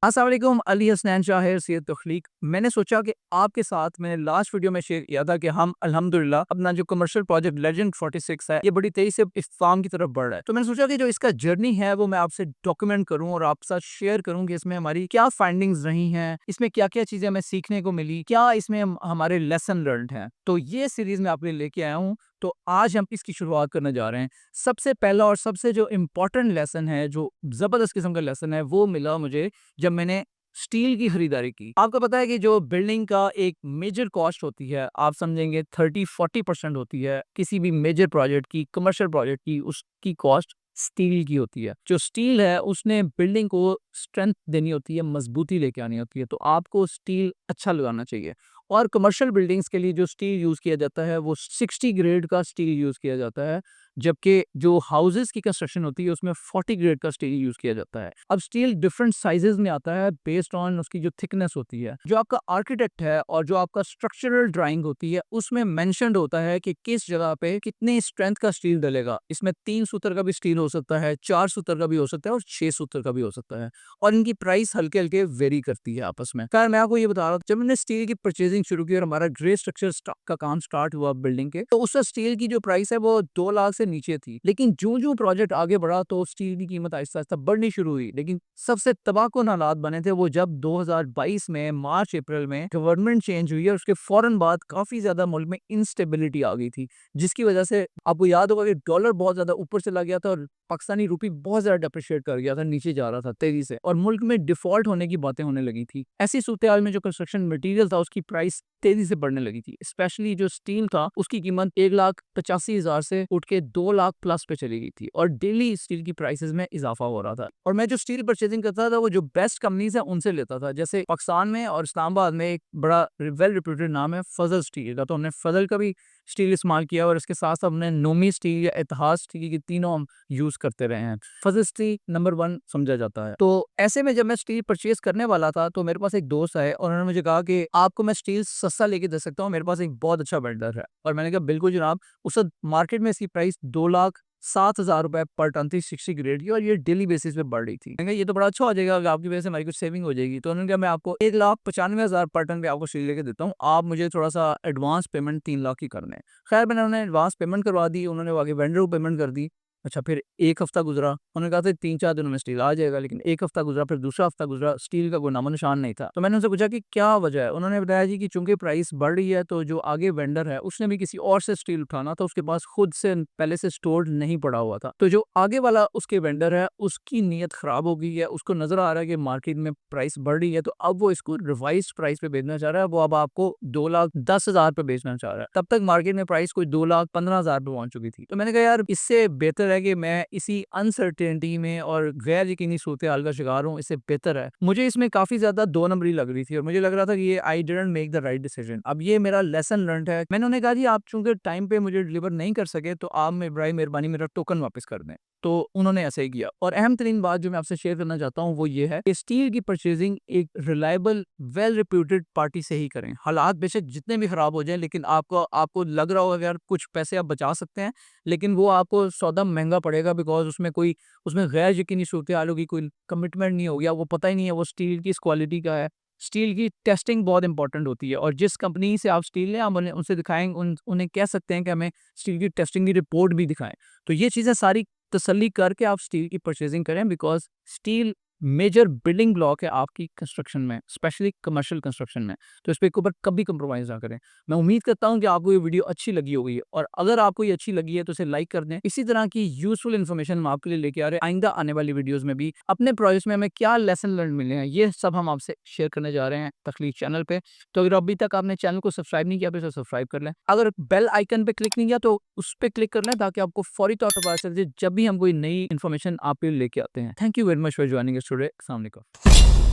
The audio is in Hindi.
अस्सलाम वालेकुम, अली हसनैन शाहिर सैयद तख्लीक। मैंने सोचा कि आपके साथ मैंने लास्ट वीडियो में शेयर किया था कि हम अल्हम्दुलिल्लाह अपना जो कमर्शियल प्रोजेक्ट लेजेंड 46 है, ये बड़ी तेजी से इख्तिताम की तरफ बढ़ रहा है। तो मैंने सोचा कि जो इसका जर्नी है वो मैं आपसे डॉक्यूमेंट करूं और आपके साथ शेयर करूं कि इसमें हमारी क्या फाइंडिंग्स रही हैं, इसमें क्या-क्या चीज़ें हमें सीखने को मिली, क्या इसमें हमारे लेसन लर्न्ड हैं। तो ये सीरीज़ मैं आपके लिए लेके आया हूँ। तो आज हम इसकी शुरुआत करने जा रहे हैं। सबसे पहला और सबसे जो इम्पोर्टेंट लेसन है, जो ज़बरदस्त किस्म का लेसन है, वो मिला मुझे जब मैंने स्टील की खरीदारी की। आपको पता है कि जो बिल्डिंग का एक मेजर कॉस्ट होती है, आप समझेंगे 30-40% होती है किसी भी मेजर प्रोजेक्ट की, कमर्शियल प्रोजेक्ट की, उसकी कॉस्ट स्टील की होती है। जो स्टील है उसने बिल्डिंग को स्ट्रेंथ देनी होती है, मजबूती लेके आनी होती है, तो आपको स्टील अच्छा लगाना चाहिए। और कमर्शियल बिल्डिंग्स के लिए जो स्टील यूज़ किया जाता है वो 60 ग्रेड का स्टील यूज़ किया जाता है, जबकि जो हाउसेस की कंस्ट्रक्शन होती है उसमें 40 ग्रेड का स्टील यूज़ किया जाता है। अब स्टील डिफरेंट साइजेस में आता है बेस्ड ऑन उसकी जो थिकनेस होती है। जो आपका आर्किटेक्ट है और जो आपका स्ट्रक्चरल ड्राइंग होती है उसमें मेंशन्ड होता है कि किस जगह पे कितनी स्ट्रेंथ का स्टील डलेगा। इसमें 3 सूत्र का भी स्टील हो सकता है, 4 सूत्र का भी हो सकता है और 6 सूत्र का भी हो सकता है, और इनकी प्राइस हल्के-हल्के वेरी करती है आपस में। खैर मैं आपको ये बता रहा हूँ, जब मैंने स्टील की परचेजिंग शुरू की और हमारा ग्रे स्ट्रक्चर का काम स्टार्ट हुआ बिल्डिंग के, तो उस स्टील की जो प्राइस है वो 2 लाख से नीचे थी। लेकिन जो प्रोजेक्ट आगे बढ़ा तो स्टील की कीमत आहिस्ता-आहिस्ता बढ़नी शुरू हुई। लेकिन सबसे तबाहकुन हालात बने थे वो जब 2022 में मार्च अप्रैल में गवर्नमेंट चेंज हुई और उसके फौरन बाद काफ़ी ज़्यादा मुल्क में इंस्टेबिलिटी आ गई थी। जिसकी वजह से आपको याद होगा कि डॉलर बहुत ज़्यादा ऊपर चला गया था और पाकिस्तानी रूपी बहुत ज़्यादा डेप्रिशिएट कर गया था, नीचे जा रहा था तेज़ी से, और मुल्क में डिफ़ॉल्ट होने की बातें होने लगी थी। ऐसी सूरत-ए-हाल में जो कंस्ट्रक्शन मटीरियल था उसकी प्राइस तेज़ी से बढ़ने लगी थी। स्पेशली जो स्टील था उसकी कीमत 1,85,000 से उठ के 2 लाख प्लस पे चली गई थी और डेली स्टील की प्राइसेज़ में इज़ाफ़ा हो रहा था। और मैं जो स्टील परचेज़िंग करता था वो जो बेस्ट कंपनीज़ हैं उनसे लेता था। जैसे पाकिस्तान में और इस्लामाबाद में एक बड़ा वेल रेप्यूटेड नाम है फज़ल स्टील का, तो हमने फज़ल का भी स्टील इस्तेमाल किया और इसके साथ-साथ हमने नोमी स्टील या इतिहाद स्टील, की तीनों हम यूज़ करते रहे हैं। फज़ल स्टील नंबर 1 समझा जाता है। तो ऐसे में जब मैं स्टील परचेज़ करने वाला था तो मेरे पास एक दोस्त आए और उन्होंने मुझे कहा कि आपको मैं स्टील सस्ता लेके दे सकता हूँ, मेरे पास एक बहुत अच्छा वेंडर है। और मैंने कहा बिल्कुल जनाब। उस वक़्त मार्केट में इसकी प्राइस 2,07,000 रुपए पर टन थी 60 ग्रेड की, और ये डेली बेसिस पे बढ़ रही थी। मैंने कहा ये तो बड़ा अच्छा हो जाएगा, अगर आपकी वजह से हमारी कुछ सेविंग हो जाएगी। तो उन्होंने कहा मैं आपको 1,95,000 पर टन पे आपको स्टील लेके देता हूँ, आप मुझे थोड़ा-सा एडवांस पेमेंट 3 लाख की करना है। खैर मैंने उन्हें एडवांस पेमेंट करवा दी, उन्होंने आगे वेंडर को पेमेंट कर दी। अच्छा, फिर 1 हफ्ता गुज़रा, उन्होंने कहा था 3-4 दिनों में स्टील आ जाएगा, लेकिन 1 हफ्ता गुज़रा, फिर दूसरा हफ्ता गुज़रा, स्टील का कोई नामो-निशान नहीं था। तो मैंने उनसे पूछा कि क्या वजह है? उन्होंने बताया जी कि चूँकि प्राइस बढ़ रही है तो जो आगे वेंडर है उसने भी किसी और से स्टील उठाना था, उसके पास खुद से पहले से स्टोर्ड नहीं पड़ा हुआ था। तो जो आगे वाला उसके वेंडर है उसकी नीयत ख़राब हो गई है, उसको नज़र आ रहा है कि मार्केट में प्राइस बढ़ रही है, तो अब वो इसको रिवाइज़्ड प्राइस पे बेचना चाह रहा है। वो अब आपको 2,10,000 पे बेचना चाह रहा है। तब तक मार्केट में प्राइस कोई 2,15,000 पे पहुँच चुकी थी। तो मैंने कहा यार इससे बेहतर है कि मैं इसी अनसर्टेनिटी में और गैर यकीनी सूरत-ए-हाल का शिकार हूँ, इससे बेहतर है। मुझे इसमें काफ़ी ज़्यादा दो नंबरी लग रही थी और मुझे लग रहा था कि ये I didn't make the right decision. अब ये मेरा लेसन लर्न्ड है। मैंने उन्हें कहा जी आप चूँकि टाइम पे मुझे डिलीवर नहीं कर सके तो आप बराए मेहरबानी मेरा टोकन वापस कर दें। तो उन्होंने ऐसा ही किया। और अहम तरीन बात जो मैं आपसे शेयर करना चाहता हूँ वो ये है कि स्टील की परचेजिंग एक रिलायबल वेल रिप्यूटेड पार्टी से ही करें। हालात बेशक जितने भी खराब हो जाएँ, लेकिन आपको आपको लग रहा होगा कि यार कुछ पैसे आप बचा सकते हैं, लेकिन वो आपको सौदा महँगा पड़ेगा, बिकॉज़ उसमें गैर यकीनी सूरत-ए-हाल होगी, कोई कमिटमेंट नहीं होगी, आपको पता ही नहीं है वो स्टील किस क्वालिटी का है। स्टील की टेस्टिंग बहुत इंपॉर्टेंट होती है और जिस कंपनी से आप स्टील लें, आप उनसे दिखाएँ, उन्हें कह सकते हैं कि हमें स्टील की टेस्टिंग की रिपोर्ट भी दिखाएँ। तो ये चीज़ें सारी तसल्ली करके आप स्टील की परचेजिंग करें, because steel major building block है आपकी कंस्ट्रक्शन में, स्पेशली कमर्शियल कंस्ट्रक्शन में। तो इस पे ऊपर कभी कंप्रोमाइज़ ना करें। मैं उम्मीद करता हूँ कि आपको ये वीडियो अच्छी लगी होगी, और अगर आपको ये अच्छी लगी है तो इसे लाइक कर दें। इसी तरह की यूज़फुल इन्फॉर्मेशन हम आपके लिए लेके आ रहे हैं आइंदा आने वाली वीडियोज़ में भी। अपने प्रोजेक्ट्स में हमें क्या लेसन लर्न मिले हैं, ये सब हम आपसे शेयर करने जा रहे हैं तख्लीक चैनल पे। तो अगर अभी तक आपने चैनल को सब्सक्राइब नहीं किया तो इसे सब्सक्राइब कर लें। अगर बेल आइकन पे क्लिक नहीं किया तो उस पे क्लिक कर लें, ताकि आपको फौरी तौर पे पता चल जाए जब भी हम कोई नई इन्फॉर्मेशन आपके लिए लेके आते हैं। Thank you very much for joining us today. अस्सलाम वालेकुम।